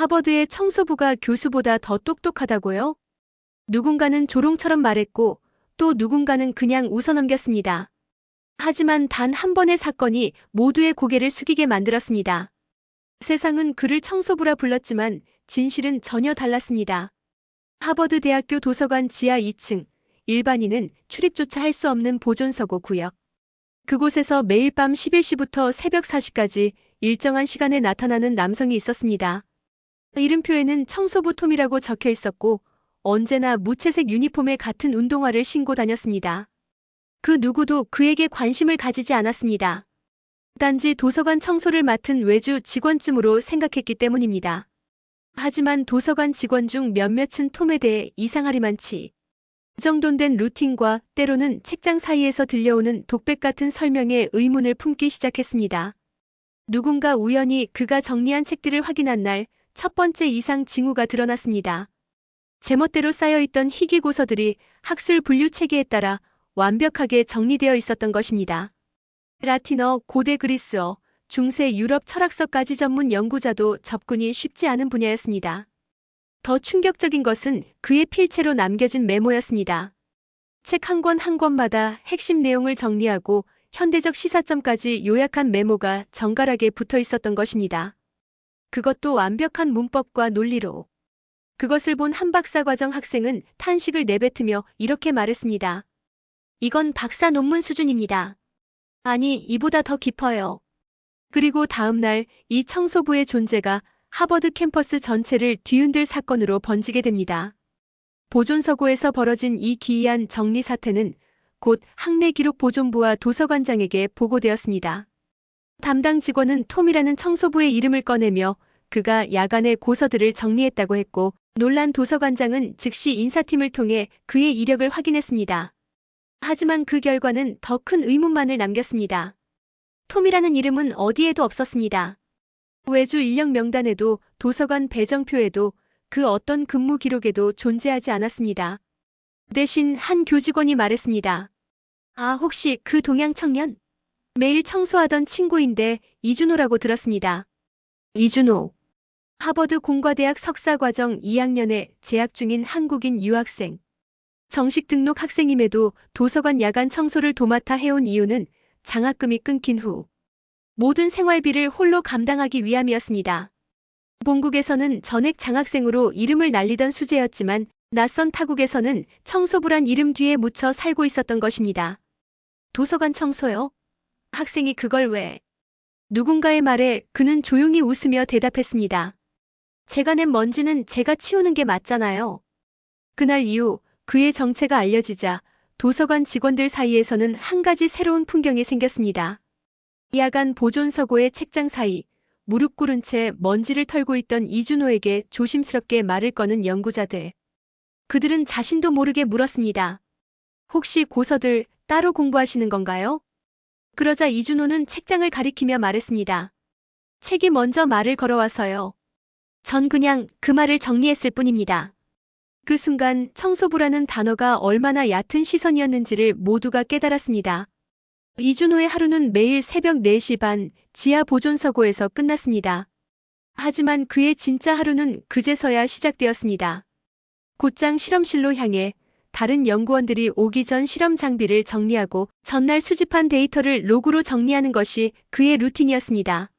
하버드의 청소부가 교수보다 더 똑똑하다고요? 누군가는 조롱처럼 말했고 또 누군가는 그냥 웃어넘겼습니다. 하지만 단 한 번의 사건이 모두의 고개를 숙이게 만들었습니다. 세상은 그를 청소부라 불렀지만 진실은 전혀 달랐습니다. 하버드 대학교 도서관 지하 2층, 일반인은 출입조차 할 수 없는 보존서고 구역. 그곳에서 매일 밤 11시부터 새벽 4시까지 일정한 시간에 나타나는 남성이 있었습니다. 이름표에는 청소부 톰이라고 적혀 있었고 언제나 무채색 유니폼에 같은 운동화를 신고 다녔습니다. 그 누구도 그에게 관심을 가지지 않았습니다. 단지 도서관 청소를 맡은 외주 직원쯤으로 생각했기 때문입니다. 하지만 도서관 직원 중 몇몇은 톰에 대해 이상하리만치 정돈된 루틴과 때로는 책장 사이에서 들려오는 독백 같은 설명에 의문을 품기 시작했습니다. 누군가 우연히 그가 정리한 책들을 확인한 날 첫 번째 이상 징후가 드러났습니다. 제멋대로 쌓여있던 희귀 고서들이 학술 분류 체계에 따라 완벽하게 정리되어 있었던 것입니다. 라틴어, 고대 그리스어, 중세 유럽 철학서까지 전문 연구자도 접근이 쉽지 않은 분야였습니다. 더 충격적인 것은 그의 필체로 남겨진 메모였습니다. 책 한 권 한 권마다 핵심 내용을 정리하고 현대적 시사점까지 요약한 메모가 정갈하게 붙어 있었던 것입니다. 그것도 완벽한 문법과 논리로. 그것을 본 한 박사과정 학생은 탄식을 내뱉으며 이렇게 말했습니다. 이건 박사 논문 수준입니다. 아니, 이보다 더 깊어요. 그리고 다음 날 이 청소부의 존재가 하버드 캠퍼스 전체를 뒤흔들 사건으로 번지게 됩니다. 보존서고에서 벌어진 이 기이한 정리 사태는 곧 학내기록보존부와 도서관장에게 보고되었습니다. 담당 직원은 톰이라는 청소부의 이름을 꺼내며 그가 야간에 고서들을 정리했다고 했고 놀란 도서관장은 즉시 인사팀을 통해 그의 이력을 확인했습니다. 하지만 그 결과는 더 큰 의문만을 남겼습니다. 톰이라는 이름은 어디에도 없었습니다. 외주 인력 명단에도 도서관 배정표에도 그 어떤 근무 기록에도 존재하지 않았습니다. 대신 한 교직원이 말했습니다. 아, 혹시 그 동양 청년? 매일 청소하던 친구인데 이준호라고 들었습니다. 이준호. 하버드 공과대학 석사과정 2학년에 재학 중인 한국인 유학생. 정식 등록 학생임에도 도서관 야간 청소를 도맡아 해온 이유는 장학금이 끊긴 후 모든 생활비를 홀로 감당하기 위함이었습니다. 본국에서는 전액 장학생으로 이름을 날리던 수재였지만 낯선 타국에서는 청소부란 이름 뒤에 묻혀 살고 있었던 것입니다. 도서관 청소요? 학생이 그걸 왜? 누군가의 말에 그는 조용히 웃으며 대답했습니다. 제가 낸 먼지는 제가 치우는 게 맞잖아요. 그날 이후 그의 정체가 알려지자 도서관 직원들 사이에서는 한 가지 새로운 풍경이 생겼습니다. 야간 보존서고의 책장 사이 무릎 꿇은 채 먼지를 털고 있던 이준호에게 조심스럽게 말을 거는 연구자들. 그들은 자신도 모르게 물었습니다. 혹시 고서들 따로 공부하시는 건가요? 그러자 이준호는 책장을 가리키며 말했습니다. 책이 먼저 말을 걸어와서요. 전 그냥 그 말을 정리했을 뿐입니다. 그 순간 청소부라는 단어가 얼마나 얕은 시선이었는지를 모두가 깨달았습니다. 이준호의 하루는 매일 새벽 4시 반 지하 보존서고에서 끝났습니다. 하지만 그의 진짜 하루는 그제서야 시작되었습니다. 곧장 실험실로 향해 다른 연구원들이 오기 전 실험 장비를 정리하고 전날 수집한 데이터를 로그로 정리하는 것이 그의 루틴이었습니다.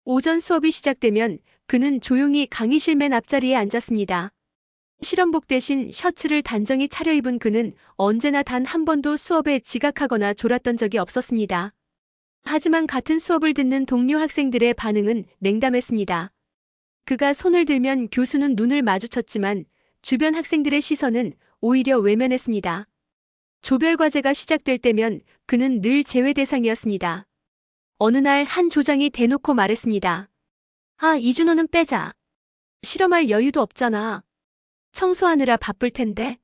오전 수업이 시작되면 그는 조용히 강의실 맨 앞자리에 앉았습니다. 실험복 대신 셔츠를 단정히 차려입은 그는 언제나 단 한 번도 수업에 지각하거나 졸았던 적이 없었습니다. 하지만 같은 수업을 듣는 동료 학생들의 반응은 냉담했습니다. 그가 손을 들면 교수는 눈을 마주쳤지만 주변 학생들의 시선은 오히려 외면했습니다. 조별 과제가 시작될 때면 그는 늘 제외 대상이었습니다. 어느 날 한 조장이 대놓고 말했습니다. 아, 이준호는 빼자. 실험할 여유도 없잖아. 청소하느라 바쁠 텐데.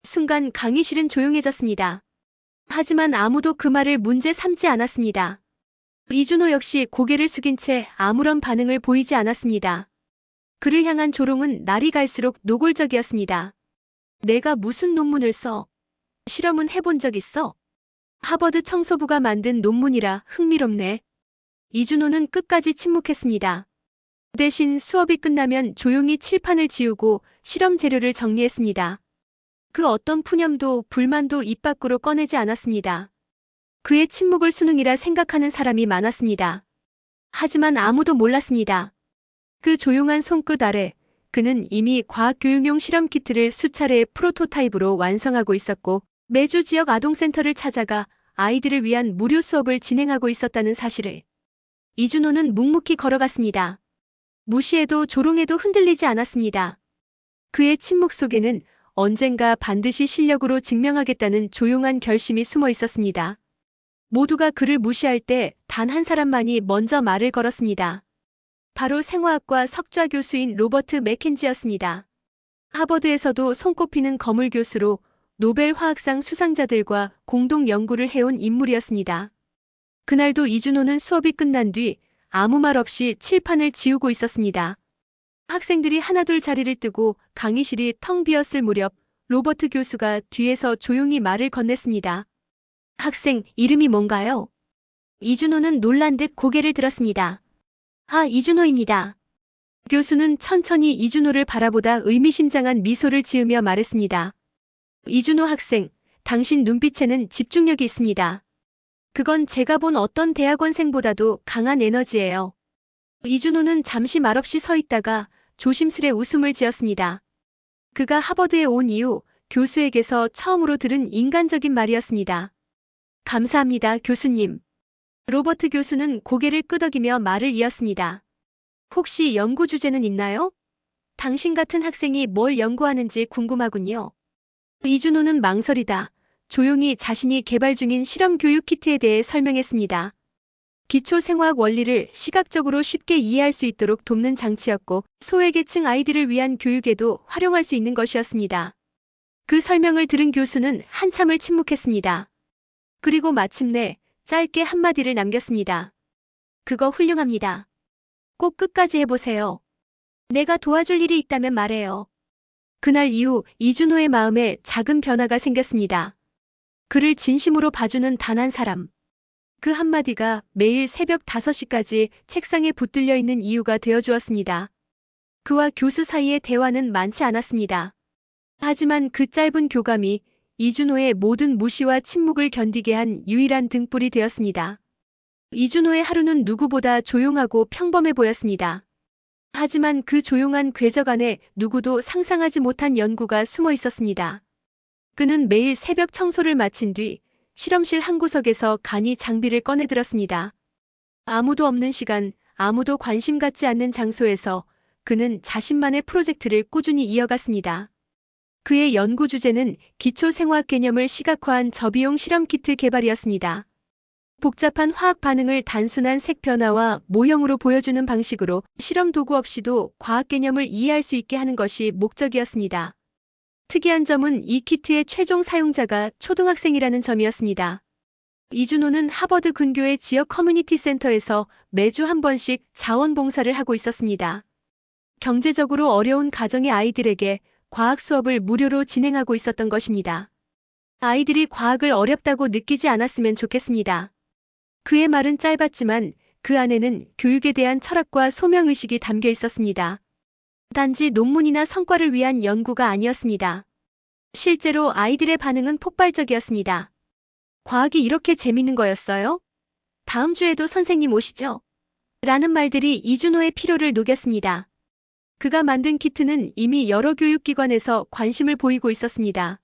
순간 강의실은 조용해졌습니다. 하지만 아무도 그 말을 문제 삼지 않았습니다. 이준호 역시 고개를 숙인 채 아무런 반응을 보이지 않았습니다. 그를 향한 조롱은 날이 갈수록 노골적이었습니다. 내가 무슨 논문을 써? 실험은 해본 적 있어? 하버드 청소부가 만든 논문이라 흥미롭네. 이준호는 끝까지 침묵했습니다. 대신 수업이 끝나면 조용히 칠판을 지우고 실험 재료를 정리했습니다. 그 어떤 푸념도 불만도 입 밖으로 꺼내지 않았습니다. 그의 침묵을 수능이라 생각하는 사람이 많았습니다. 하지만 아무도 몰랐습니다. 그 조용한 손끝 아래 그는 이미 과학교육용 실험 키트를 수차례 프로토타입으로 완성하고 있었고 매주 지역 아동센터를 찾아가 아이들을 위한 무료 수업을 진행하고 있었다는 사실을. 이준호는 묵묵히 걸어갔습니다. 무시해도 조롱해도 흔들리지 않았습니다. 그의 침묵 속에는 언젠가 반드시 실력으로 증명하겠다는 조용한 결심이 숨어 있었습니다. 모두가 그를 무시할 때 단 한 사람만이 먼저 말을 걸었습니다. 바로 생화학과 석좌 교수인 로버트 맥켄지였습니다. 하버드에서도 손꼽히는 거물 교수로 노벨 화학상 수상자들과 공동 연구를 해온 인물이었습니다. 그날도 이준호는 수업이 끝난 뒤 아무 말 없이 칠판을 지우고 있었습니다. 학생들이 하나둘 자리를 뜨고 강의실이 텅 비었을 무렵 로버트 교수가 뒤에서 조용히 말을 건넸습니다. 학생, 이름이 뭔가요? 이준호는 놀란 듯 고개를 들었습니다. 아, 이준호입니다. 교수는 천천히 이준호를 바라보다 의미심장한 미소를 지으며 말했습니다. 이준호 학생, 당신 눈빛에는 집중력이 있습니다. 그건 제가 본 어떤 대학원생보다도 강한 에너지예요. 이준호는 잠시 말없이 서 있다가 조심스레 웃음을 지었습니다. 그가 하버드에 온 이후 교수에게서 처음으로 들은 인간적인 말이었습니다. 감사합니다, 교수님. 로버트 교수는 고개를 끄덕이며 말을 이었습니다. 혹시 연구 주제는 있나요? 당신 같은 학생이 뭘 연구하는지 궁금하군요. 이준호는 망설이다 조용히 자신이 개발 중인 실험 교육 키트에 대해 설명했습니다. 기초 생화학 원리를 시각적으로 쉽게 이해할 수 있도록 돕는 장치였고 소외계층 아이들을 위한 교육에도 활용할 수 있는 것이었습니다. 그 설명을 들은 교수는 한참을 침묵했습니다. 그리고 마침내 짧게 한마디를 남겼습니다. 그거 훌륭합니다. 꼭 끝까지 해보세요. 내가 도와줄 일이 있다면 말해요. 그날 이후 이준호의 마음에 작은 변화가 생겼습니다. 그를 진심으로 봐주는 단 한 사람. 그 한마디가 매일 새벽 5시까지 책상에 붙들려 있는 이유가 되어주었습니다. 그와 교수 사이의 대화는 많지 않았습니다. 하지만 그 짧은 교감이 이준호의 모든 무시와 침묵을 견디게 한 유일한 등불이 되었습니다. 이준호의 하루는 누구보다 조용하고 평범해 보였습니다. 하지만 그 조용한 궤적 안에 누구도 상상하지 못한 연구가 숨어 있었습니다. 그는 매일 새벽 청소를 마친 뒤 실험실 한 구석에서 간이 장비를 꺼내들었습니다. 아무도 없는 시간, 아무도 관심 갖지 않는 장소에서 그는 자신만의 프로젝트를 꾸준히 이어갔습니다. 그의 연구 주제는 기초 생화학 개념을 시각화한 저비용 실험 키트 개발이었습니다. 복잡한 화학 반응을 단순한 색 변화와 모형으로 보여주는 방식으로 실험 도구 없이도 과학 개념을 이해할 수 있게 하는 것이 목적이었습니다. 특이한 점은 이 키트의 최종 사용자가 초등학생이라는 점이었습니다. 이준호는 하버드 근교의 지역 커뮤니티 센터에서 매주 한 번씩 자원봉사를 하고 있었습니다. 경제적으로 어려운 가정의 아이들에게 과학 수업을 무료로 진행하고 있었던 것입니다. 아이들이 과학을 어렵다고 느끼지 않았으면 좋겠습니다. 그의 말은 짧았지만 그 안에는 교육에 대한 철학과 소명의식이 담겨 있었습니다. 단지 논문이나 성과를 위한 연구가 아니었습니다. 실제로 아이들의 반응은 폭발적이었습니다. 과학이 이렇게 재밌는 거였어요? 다음 주에도 선생님 오시죠? 라는 말들이 이준호의 피로를 녹였습니다. 그가 만든 키트는 이미 여러 교육기관에서 관심을 보이고 있었습니다.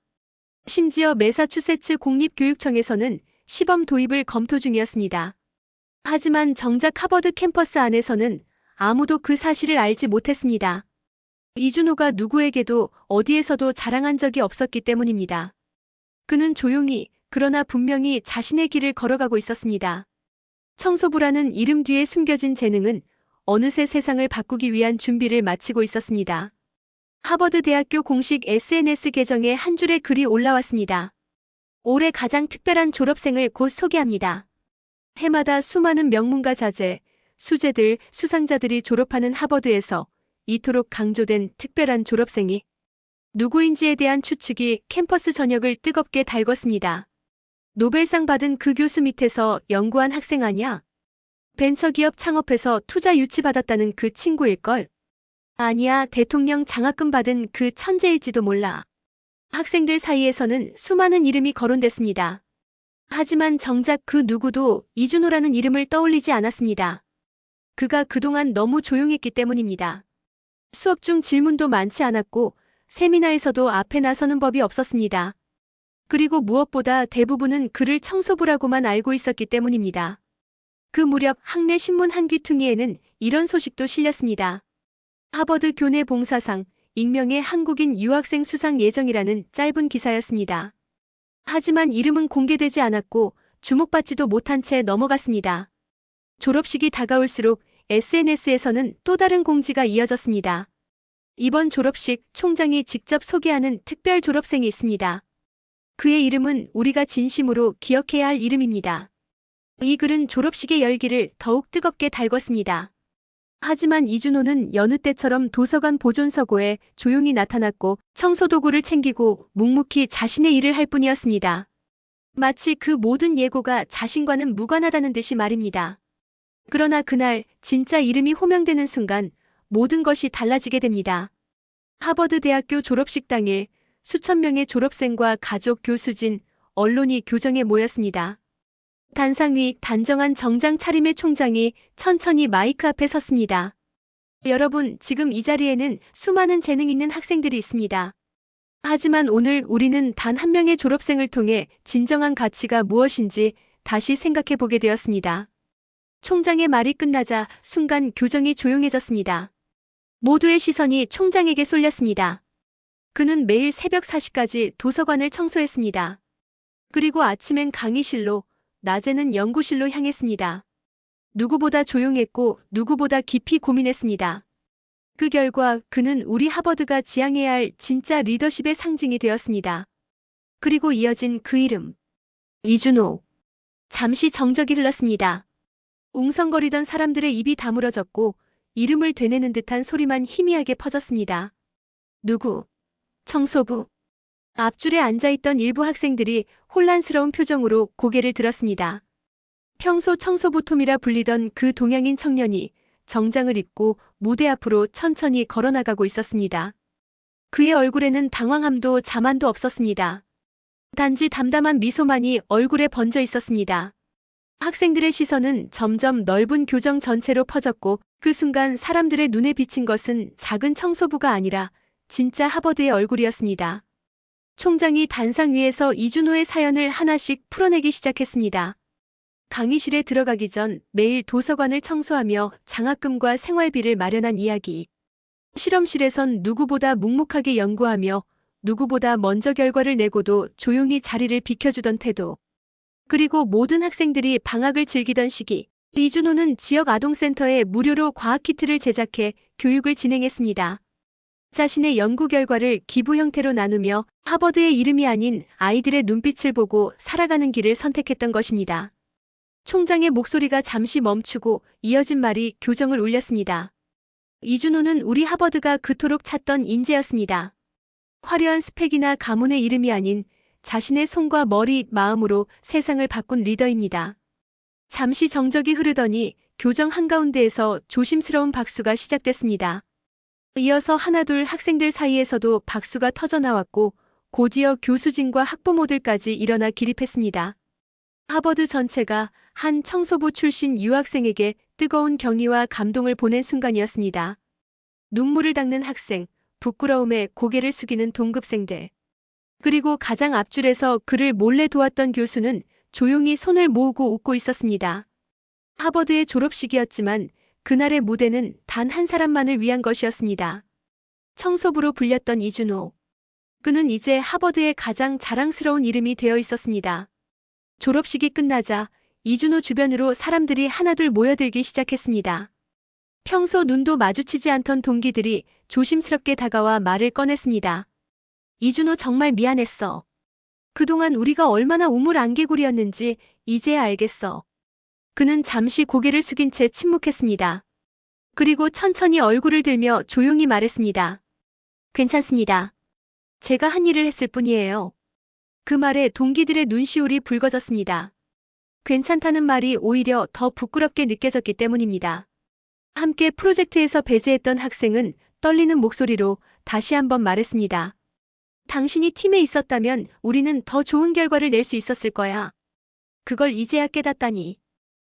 심지어 매사추세츠 공립교육청에서는 시범 도입을 검토 중이었습니다. 하지만 정작 하버드 캠퍼스 안에서는 아무도 그 사실을 알지 못했습니다. 이준호가 누구에게도 어디에서도 자랑한 적이 없었기 때문입니다. 그는 조용히 그러나 분명히 자신의 길을 걸어가고 있었습니다. 청소부라는 이름 뒤에 숨겨진 재능은 어느새 세상을 바꾸기 위한 준비를 마치고 있었습니다. 하버드 대학교 공식 SNS 계정에 한 줄의 글이 올라왔습니다. 올해 가장 특별한 졸업생을 곧 소개합니다. 해마다 수많은 명문가 자제, 수재들, 수상자들이 졸업하는 하버드에서 이토록 강조된 특별한 졸업생이 누구인지에 대한 추측이 캠퍼스 전역을 뜨겁게 달궜습니다. 노벨상 받은 그 교수 밑에서 연구한 학생 아니야? 벤처기업 창업해서 투자 유치받았다는 그 친구일걸. 아니야, 대통령 장학금 받은 그 천재일지도 몰라. 학생들 사이에서는 수많은 이름이 거론됐습니다. 하지만 정작 그 누구도 이준호라는 이름을 떠올리지 않았습니다. 그가 그동안 너무 조용했기 때문입니다. 수업 중 질문도 많지 않았고 세미나에서도 앞에 나서는 법이 없었습니다. 그리고 무엇보다 대부분은 그를 청소부라고만 알고 있었기 때문입니다. 그 무렵 학내 신문 한 귀퉁이에는 이런 소식도 실렸습니다. 하버드 교내 봉사상, 익명의 한국인 유학생 수상 예정이라는 짧은 기사였습니다. 하지만 이름은 공개되지 않았고 주목받지도 못한 채 넘어갔습니다. 졸업식이 다가올수록 SNS에서는 또 다른 공지가 이어졌습니다. 이번 졸업식 총장이 직접 소개하는 특별 졸업생이 있습니다. 그의 이름은 우리가 진심으로 기억해야 할 이름입니다. 이 글은 졸업식의 열기를 더욱 뜨겁게 달궜습니다. 하지만 이준호는 여느 때처럼 도서관 보존서고에 조용히 나타났고 청소도구를 챙기고 묵묵히 자신의 일을 할 뿐이었습니다. 마치 그 모든 예고가 자신과는 무관하다는 듯이 말입니다. 그러나 그날 진짜 이름이 호명되는 순간 모든 것이 달라지게 됩니다. 하버드 대학교 졸업식 당일 수천 명의 졸업생과 가족, 교수진, 언론이 교정에 모였습니다. 단상 위 단정한 정장 차림의 총장이 천천히 마이크 앞에 섰습니다. 여러분, 지금 이 자리에는 수많은 재능 있는 학생들이 있습니다. 하지만 오늘 우리는 단 한 명의 졸업생을 통해 진정한 가치가 무엇인지 다시 생각해 보게 되었습니다. 총장의 말이 끝나자 순간 교정이 조용해졌습니다. 모두의 시선이 총장에게 쏠렸습니다. 그는 매일 새벽 4시까지 도서관을 청소했습니다. 그리고 아침엔 강의실로, 낮에는 연구실로 향했습니다. 누구보다 조용했고 누구보다 깊이 고민했습니다. 그 결과 그는 우리 하버드가 지향해야 할 진짜 리더십의 상징이 되었습니다. 그리고 이어진 그 이름, 이준호. 잠시 정적이 흘렀습니다. 웅성거리던 사람들의 입이 다물어졌고 이름을 되뇌는 듯한 소리만 희미하게 퍼졌습니다. 누구? 청소부. 앞줄에 앉아있던 일부 학생들이 혼란스러운 표정으로 고개를 들었습니다. 평소 청소부 톰이라 불리던 그 동양인 청년이 정장을 입고 무대 앞으로 천천히 걸어나가고 있었습니다. 그의 얼굴에는 당황함도 자만도 없었습니다. 단지 담담한 미소만이 얼굴에 번져 있었습니다. 학생들의 시선은 점점 넓은 교정 전체로 퍼졌고 그 순간 사람들의 눈에 비친 것은 작은 청소부가 아니라 진짜 하버드의 얼굴이었습니다. 총장이 단상 위에서 이준호의 사연을 하나씩 풀어내기 시작했습니다. 강의실에 들어가기 전 매일 도서관을 청소하며 장학금과 생활비를 마련한 이야기. 실험실에선 누구보다 묵묵하게 연구하며 누구보다 먼저 결과를 내고도 조용히 자리를 비켜주던 태도. 그리고 모든 학생들이 방학을 즐기던 시기, 이준호는 지역 아동센터에 무료로 과학키트를 제작해 교육을 진행했습니다. 자신의 연구 결과를 기부 형태로 나누며 하버드의 이름이 아닌 아이들의 눈빛을 보고 살아가는 길을 선택했던 것입니다. 총장의 목소리가 잠시 멈추고 이어진 말이 교정을 울렸습니다. 이준호는 우리 하버드가 그토록 찾던 인재였습니다. 화려한 스펙이나 가문의 이름이 아닌 자신의 손과 머리, 마음으로 세상을 바꾼 리더입니다. 잠시 정적이 흐르더니 교정 한가운데에서 조심스러운 박수가 시작됐습니다. 이어서 하나둘 학생들 사이에서도 박수가 터져나왔고 곧이어 교수진과 학부모들까지 일어나 기립했습니다. 하버드 전체가 한 청소부 출신 유학생에게 뜨거운 경의와 감동을 보낸 순간이었습니다. 눈물을 닦는 학생, 부끄러움에 고개를 숙이는 동급생들. 그리고 가장 앞줄에서 그를 몰래 도왔던 교수는 조용히 손을 모으고 웃고 있었습니다. 하버드의 졸업식이었지만 그날의 무대는 단 한 사람만을 위한 것이었습니다. 청소부로 불렸던 이준호. 그는 이제 하버드의 가장 자랑스러운 이름이 되어 있었습니다. 졸업식이 끝나자 이준호 주변으로 사람들이 하나둘 모여들기 시작했습니다. 평소 눈도 마주치지 않던 동기들이 조심스럽게 다가와 말을 꺼냈습니다. 이준호 정말 미안했어. 그동안 우리가 얼마나 우물안개구리였는지 이제야 알겠어. 그는 잠시 고개를 숙인 채 침묵했습니다. 그리고 천천히 얼굴을 들며 조용히 말했습니다. 괜찮습니다. 제가 한 일을 했을 뿐이에요. 그 말에 동기들의 눈시울이 붉어졌습니다. 괜찮다는 말이 오히려 더 부끄럽게 느껴졌기 때문입니다. 함께 프로젝트에서 배제했던 학생은 떨리는 목소리로 다시 한번 말했습니다. 당신이 팀에 있었다면 우리는 더 좋은 결과를 낼 수 있었을 거야. 그걸 이제야 깨닫다니.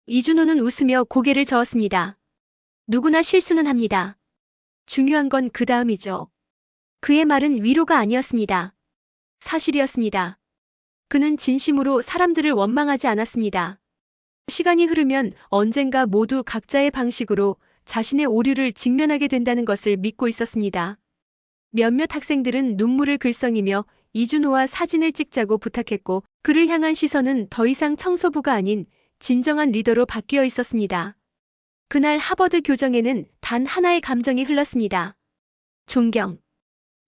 이준호는 웃으며 고개를 저었습니다. 누구나 실수는 합니다. 중요한 건 그 다음이죠. 그의 말은 위로가 아니었습니다. 사실이었습니다. 그는 진심으로 사람들을 원망하지 않았습니다. 시간이 흐르면 언젠가 모두 각자의 방식으로 자신의 오류를 직면하게 된다는 것을 믿고 있었습니다. 몇몇 학생들은 눈물을 글썽이며 이준호와 사진을 찍자고 부탁했고 그를 향한 시선은 더 이상 청소부가 아닌 진정한 리더로 바뀌어 있었습니다. 그날 하버드 교정에는 단 하나의 감정이 흘렀습니다. 존경.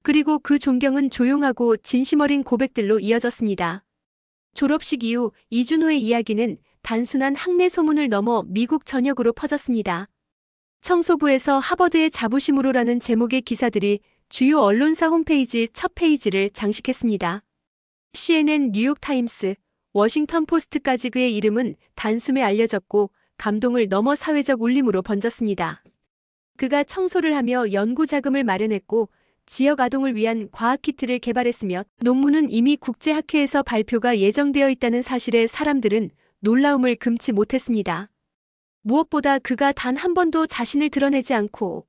그리고 그 존경은 조용하고 진심 어린 고백들로 이어졌습니다. 졸업식 이후 이준호의 이야기는 단순한 학내 소문을 넘어 미국 전역으로 퍼졌습니다. 청소부에서 하버드의 자부심으로라는 제목의 기사들이 주요 언론사 홈페이지 첫 페이지를 장식했습니다. CNN, 뉴욕타임스, 워싱턴 포스트까지 그의 이름은 단숨에 알려졌고 감동을 넘어 사회적 울림으로 번졌습니다. 그가 청소를 하며 연구 자금을 마련했고 지역 아동을 위한 과학 키트를 개발했으며 논문은 이미 국제학회에서 발표가 예정되어 있다는 사실에 사람들은 놀라움을 금치 못했습니다. 무엇보다 그가 단 한 번도 자신을 드러내지 않고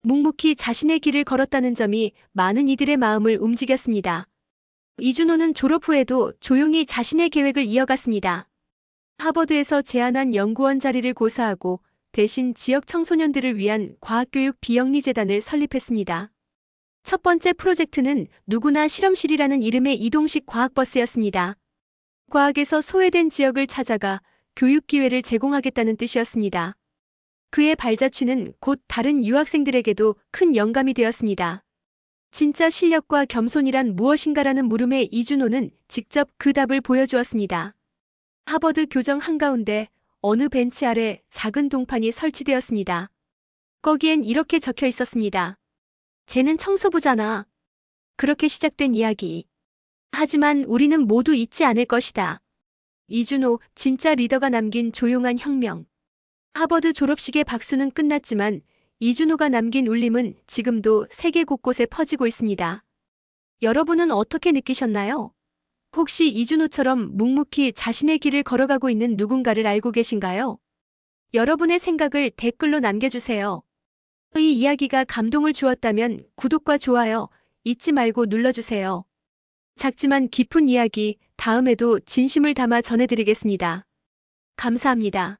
묵묵히 자신의 길을 걸었다는 점이 많은 이들의 마음을 움직였습니다. 이준호는 졸업 후에도 조용히 자신의 계획을 이어갔습니다. 하버드에서 제안한 연구원 자리를 고사하고 대신 지역 청소년들을 위한 과학교육 비영리 재단을 설립했습니다. 첫 번째 프로젝트는 누구나 실험실이라는 이름의 이동식 과학버스였습니다. 과학에서 소외된 지역을 찾아가 교육 기회를 제공하겠다는 뜻이었습니다. 그의 발자취는 곧 다른 유학생들에게도 큰 영감이 되었습니다. 진짜 실력과 겸손이란 무엇인가라는 물음에 이준호는 직접 그 답을 보여주었습니다. 하버드 교정 한가운데 어느 벤치 아래 작은 동판이 설치되었습니다. 거기엔 이렇게 적혀 있었습니다. 쟤는 청소부잖아. 그렇게 시작된 이야기. 하지만 우리는 모두 잊지 않을 것이다. 이준호, 진짜 리더가 남긴 조용한 혁명. 하버드 졸업식의 박수는 끝났지만 이준호가 남긴 울림은 지금도 세계 곳곳에 퍼지고 있습니다. 여러분은 어떻게 느끼셨나요? 혹시 이준호처럼 묵묵히 자신의 길을 걸어가고 있는 누군가를 알고 계신가요? 여러분의 생각을 댓글로 남겨주세요. 이 이야기가 감동을 주었다면 구독과 좋아요 잊지 말고 눌러주세요. 작지만 깊은 이야기 다음에도 진심을 담아 전해드리겠습니다. 감사합니다.